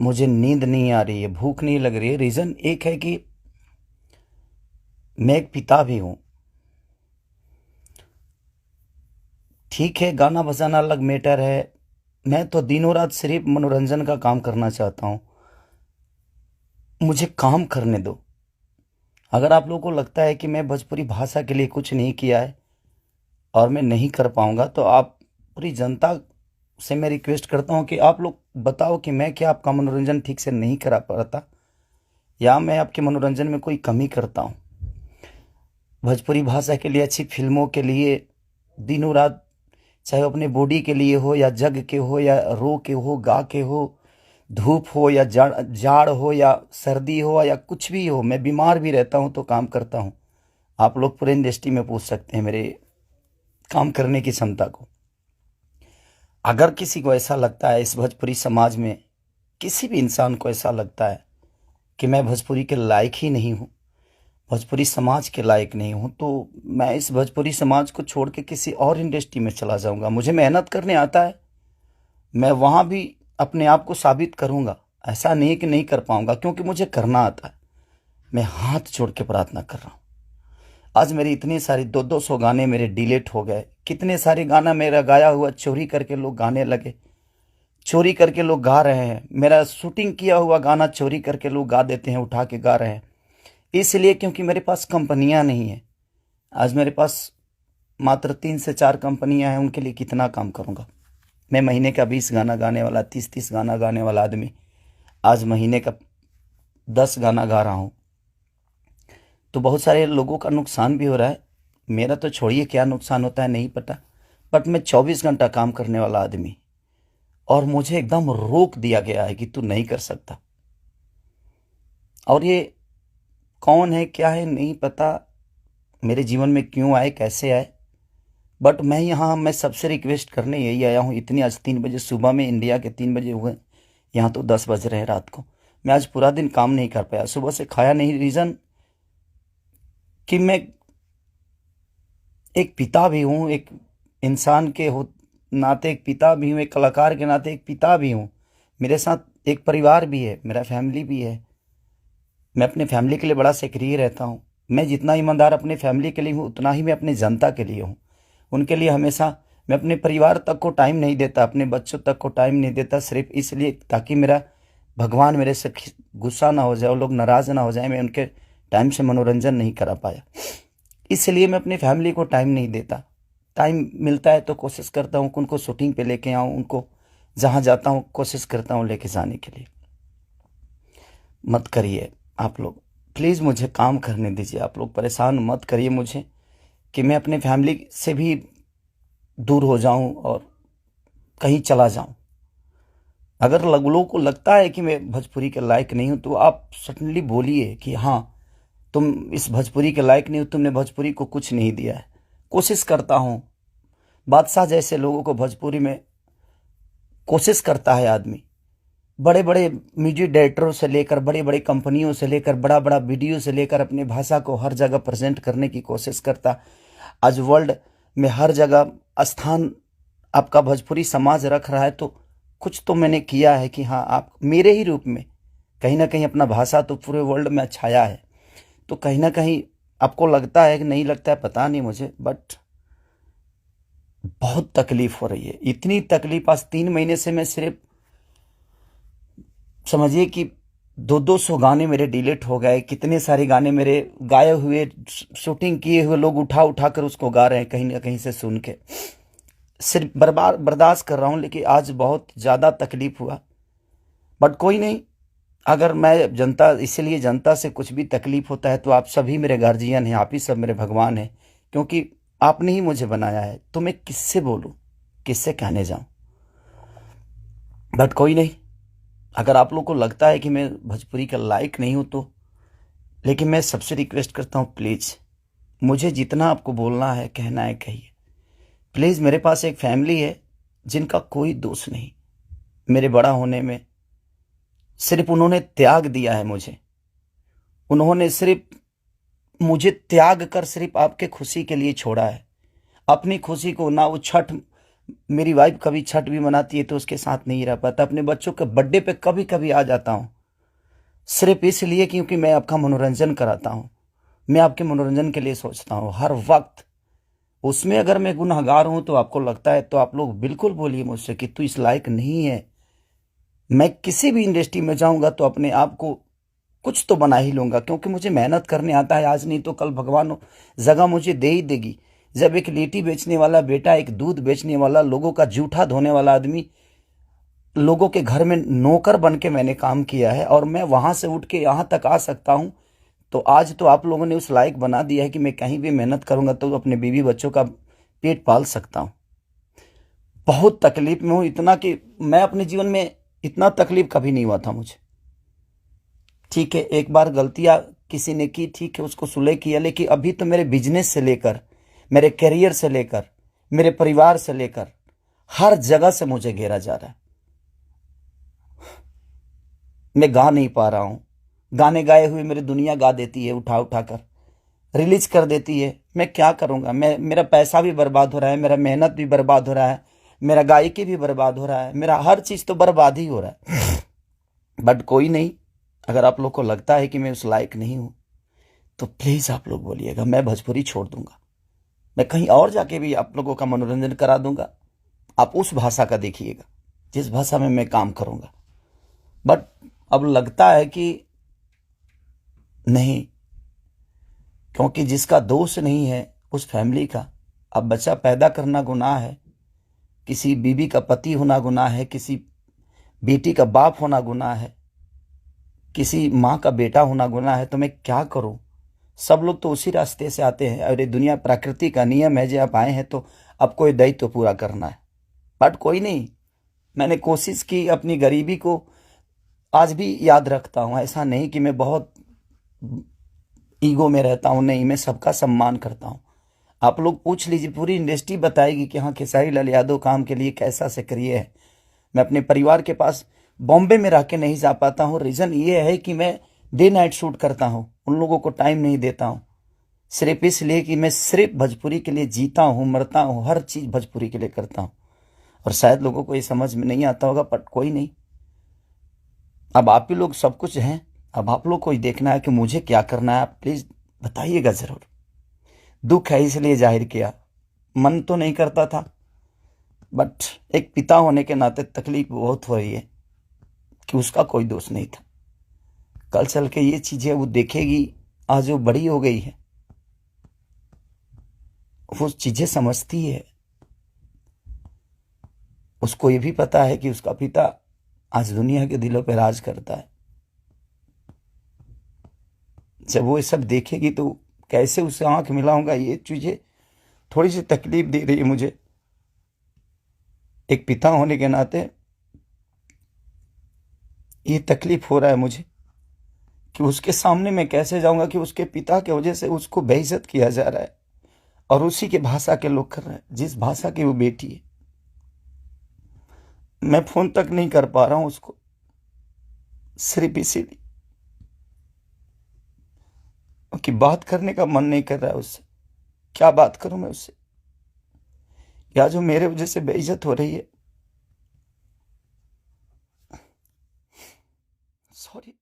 मुझे नींद नहीं आ रही है, भूख नहीं लग रही है। रीज़न एक है कि मैं एक पिता भी हूँ। ठीक है, गाना बजाना अलग मैटर है। मैं तो दिनों रात सिर्फ मनोरंजन का काम करना चाहता हूँ। मुझे काम करने दो। अगर आप लोगों को लगता है कि मैं भोजपुरी भाषा के लिए कुछ नहीं किया है और मैं नहीं कर पाऊंगा, तो आप पूरी जनता से मैं रिक्वेस्ट करता हूँ कि आप लोग बताओ कि मैं क्या आपका मनोरंजन ठीक से नहीं करा पाता, या मैं आपके मनोरंजन में कोई कमी करता हूँ। भोजपुरी भाषा के लिए, अच्छी फिल्मों के लिए दिनों रात, चाहे वो अपने बॉडी के लिए हो, या जग के हो, या रो के हो, गा के हो, धूप हो या जाड़ जाड़ हो या सर्दी हो या कुछ भी हो, मैं बीमार भी रहता हूँ तो काम करता हूँ। आप लोग पूरे इंडस्ट्री में पूछ सकते हैं मेरे काम करने की क्षमता को। अगर किसी को ऐसा लगता है, इस भोजपुरी समाज में किसी भी इंसान को ऐसा लगता है कि मैं भोजपुरी के लायक ही नहीं हूँ, भोजपुरी समाज के लायक नहीं हूँ, तो मैं इस भोजपुरी समाज को छोड़ के किसी और इंडस्ट्री में चला जाऊंगा। मुझे मेहनत करने आता है, मैं वहां भी अपने आप को साबित करूंगा। ऐसा नहीं कि नहीं कर पाऊंगा, क्योंकि मुझे करना आता है। मैं हाथ जोड़ के प्रार्थना कर रहा हूँ। आज मेरी इतनी सारी 200 गाने मेरे डिलीट हो गए। कितने सारे गाना मेरा गाया हुआ चोरी करके लोग गाने लगे, चोरी करके लोग गा रहे हैं। मेरा शूटिंग किया हुआ गाना चोरी करके लोग गा देते हैं, उठा के गा रहे हैं। इसलिए क्योंकि मेरे पास कंपनियां नहीं है। आज मेरे पास मात्र 3 से 4 कंपनियां हैं, उनके लिए कितना काम करूंगा। मैं महीने का 20 गाना गाने वाला, 30 गाना गाने वाला आदमी आज महीने का 10 गाना गा रहा हूँ। तो बहुत सारे लोगों का नुकसान भी हो रहा है। मेरा तो छोड़िए, क्या नुकसान होता है नहीं पता, बट मैं 24 घंटा काम करने वाला आदमी, और मुझे एकदम रोक दिया गया है कि तू नहीं कर सकता। और ये कौन है, क्या है, नहीं पता, मेरे जीवन में क्यों आए, कैसे आए, बट मैं सबसे रिक्वेस्ट करने यही आया हूँ। इतनी आज 3 बजे सुबह में, इंडिया के 3 बजे हुए, यहाँ तो 10 बज रहे हैं रात को। मैं आज पूरा दिन काम नहीं कर पाया, सुबह से खाया नहीं। रीज़न कि मैं एक पिता भी हूँ, एक इंसान के हो नाते एक पिता भी हूँ, एक कलाकार के नाते एक पिता भी हूँ। मेरे साथ एक परिवार भी है, मेरा फैमिली भी है। मैं अपने फैमिली के लिए बड़ा सक्रिय रहता हूँ। मैं जितना ईमानदार अपने फैमिली के लिए हूँ, उतना ही मैं अपनी जनता के लिए हूँ। उनके लिए हमेशा मैं अपने परिवार तक को टाइम नहीं देता, अपने बच्चों तक को टाइम नहीं देता, सिर्फ इसलिए ताकि मेरा भगवान मेरे से गुस्सा ना हो जाए, वो लोग नाराज़ ना हो जाए, मैं उनके टाइम से मनोरंजन नहीं करा पाया। इसलिए मैं अपनी फैमिली को टाइम नहीं देता। टाइम मिलता है तो कोशिश करता हूँ कि उनको शूटिंग पे लेके आऊँ, उनको जहाँ जाता हूँ कोशिश करता हूँ लेके जाने के लिए। मत करिए आप लोग, प्लीज़ मुझे काम करने दीजिए। आप लोग परेशान मत करिए मुझे कि मैं अपने फैमिली से भी दूर हो जाऊं और कहीं चला जाऊं। अगर लोगों को लगता है कि मैं भोजपुरी के लायक नहीं हूं, तो आप सडनली बोलिए कि हाँ, तुम इस भोजपुरी के लायक नहीं हो, तुमने भोजपुरी को कुछ नहीं दिया है। कोशिश करता हूं। बादशाह जैसे लोगों को भोजपुरी में कोशिश करता है आदमी। बड़े बड़े म्यूजिक डायरेक्टरों से लेकर, बड़ी बड़ी कंपनियों से लेकर, बड़ा बड़ा वीडियो से लेकर अपनी भाषा को हर जगह प्रेजेंट करने की कोशिश करता। आज वर्ल्ड में हर जगह स्थान आपका भोजपुरी समाज रख रहा है, तो कुछ तो मैंने किया है कि हाँ, आप मेरे ही रूप में कहीं ना कहीं अपना भाषा तो पूरे वर्ल्ड में छाया है। तो कहीं ना कहीं आपको लगता है कि नहीं लगता है, पता नहीं मुझे, बट बहुत तकलीफ हो रही है। इतनी तकलीफ, आज 3 महीने से मैं सिर्फ समझिए कि 200 गाने मेरे डिलीट हो गए। कितने सारे गाने मेरे गाए हुए, शूटिंग किए हुए लोग उठा उठा कर उसको गा रहे हैं कहीं ना कहीं से सुन के। सिर्फ बर्बाद बर्दाश्त कर रहा हूँ, लेकिन आज बहुत ज़्यादा तकलीफ हुआ। बट कोई नहीं, अगर मैं जनता, इसीलिए जनता से कुछ भी तकलीफ होता है तो आप सभी मेरे गार्जियन हैं, आप ही सब मेरे भगवान हैं, क्योंकि आपने ही मुझे बनाया है। तो मैं किससे बोलूँ, किससे कहने जाऊँ। बट कोई नहीं, अगर आप लोग को लगता है कि मैं भोजपुरी का लायक नहीं हूँ तो, लेकिन मैं सबसे रिक्वेस्ट करता हूँ, प्लीज़ मुझे जितना आपको बोलना है, कहना है, कहिए। प्लीज़, मेरे पास एक फैमिली है जिनका कोई दोष नहीं मेरे बड़ा होने में। सिर्फ उन्होंने त्याग दिया है मुझे। उन्होंने सिर्फ मुझे त्याग कर सिर्फ आपके खुशी के लिए छोड़ा है। अपनी खुशी को ना वो छठ मेरी वाइफ कभी छठ भी मनाती है तो उसके साथ नहीं रह पाता। अपने बच्चों के बर्थडे पे कभी कभी आ जाता हूँ, सिर्फ इसलिए क्योंकि मैं आपका मनोरंजन कराता हूँ। मैं आपके मनोरंजन के लिए सोचता हूँ हर वक्त। उसमें अगर मैं गुनहगार हूं तो आपको लगता है तो आप लोग बिल्कुल बोलिए मुझसे कि तू इस लायक नहीं है। मैं किसी भी इंडस्ट्री में जाऊंगा तो अपने आप को कुछ तो बना ही लूंगा, क्योंकि मुझे मेहनत करने आता है। आज नहीं तो कल भगवान जगह मुझे दे ही देगी। जब एक लिट्टी बेचने वाला बेटा, एक दूध बेचने वाला, लोगों का जूठा धोने वाला आदमी, लोगों के घर में नौकर बन के मैंने काम किया है और मैं वहां से उठ के यहां तक आ सकता हूं, तो आज तो आप लोगों ने उस लायक बना दिया है कि मैं कहीं भी मेहनत करूंगा तो अपने बीवी बच्चों का पेट पाल सकता हूं। बहुत तकलीफ में हूं, इतना कि मैं अपने जीवन में इतना तकलीफ कभी नहीं हुआ था मुझे। ठीक है, एक बार गलतियां किसी ने की, ठीक है, उसको सुलह किया, लेकिन अभी तो मेरे बिजनेस से लेकर, मेरे करियर से लेकर, मेरे परिवार से लेकर हर जगह से मुझे घेरा जा रहा है। मैं गा नहीं पा रहा हूं। गाने गाए हुए मेरी दुनिया गा देती है, उठा उठा कर रिलीज कर देती है। मैं क्या करूंगा? मेरा पैसा भी बर्बाद हो रहा है, मेरा मेहनत भी बर्बाद हो रहा है, मेरा गायकी भी बर्बाद हो रहा है, मेरा हर चीज तो बर्बाद ही हो रहा है। बट कोई नहीं, अगर आप लोग को लगता है कि मैं उस लायक नहीं हूं तो प्लीज आप लोग बोलिएगा, मैं भोजपुरी छोड़ दूंगा। मैं कहीं और जाके भी आप लोगों का मनोरंजन करा दूंगा। आप उस भाषा का देखिएगा जिस भाषा में मैं काम करूंगा। बट अब लगता है कि नहीं, क्योंकि जिसका दोष नहीं है उस फैमिली का, अब बच्चा पैदा करना गुनाह है, किसी बीवी का पति होना गुनाह है, किसी बेटी का बाप होना गुनाह है, किसी माँ का बेटा होना गुनाह है, तो मैं क्या करूं? सब लोग तो उसी रास्ते से आते हैं और ये दुनिया प्रकृति का नियम है। जो आप आए हैं तो आपको ये दायित्व तो पूरा करना है। बट कोई नहीं, मैंने कोशिश की, अपनी गरीबी को आज भी याद रखता हूं। ऐसा नहीं कि मैं बहुत ईगो में रहता हूं, नहीं, मैं सबका सम्मान करता हूं। आप लोग पूछ लीजिए, पूरी इंडस्ट्री बताएगी कि हाँ, खेसारी लाल यादव काम के लिए कैसा सक्रिय है। मैं अपने परिवार के पास बॉम्बे में रह के नहीं जा पाता हूँ। रीजन ये है कि मैं डे नाइट शूट करता हूँ, उन लोगों को टाइम नहीं देता हूँ, सिर्फ इसलिए कि मैं सिर्फ भोजपुरी के लिए जीता हूँ, मरता हूँ, हर चीज भोजपुरी के लिए करता हूँ। और शायद लोगों को ये समझ में नहीं आता होगा, बट कोई नहीं, अब आप ही लोग सब कुछ हैं। अब आप लोग को ही देखना है कि मुझे क्या करना है। आप प्लीज बताइएगा जरूर। दुख है इसलिए जाहिर किया, मन तो नहीं करता था, बट एक पिता होने के नाते तकलीफ बहुत हो रही है कि उसका कोई दोष नहीं था। कल चल के ये चीजें वो देखेगी, आज वो बड़ी हो गई है, वो चीजें समझती है। उसको ये भी पता है कि उसका पिता आज दुनिया के दिलों पे राज करता है। जब वो ये सब देखेगी तो कैसे उसे आंख मिलाऊंगा, ये चीजें थोड़ी सी तकलीफ दे रही है मुझे। एक पिता होने के नाते ये तकलीफ हो रहा है मुझे कि उसके सामने मैं कैसे जाऊंगा कि उसके पिता की वजह से उसको बेइज्जत किया जा रहा है और उसी के भाषा के लोग कर रहे हैं, जिस भाषा की वो बेटी है। मैं फोन तक नहीं कर पा रहा हूं उसको, सिर्फ इसीलिए कि बात करने का मन नहीं कर रहा है उससे। क्या बात करूं मैं उससे? या जो मेरे वजह से बेइज्जत हो रही है। सॉरी।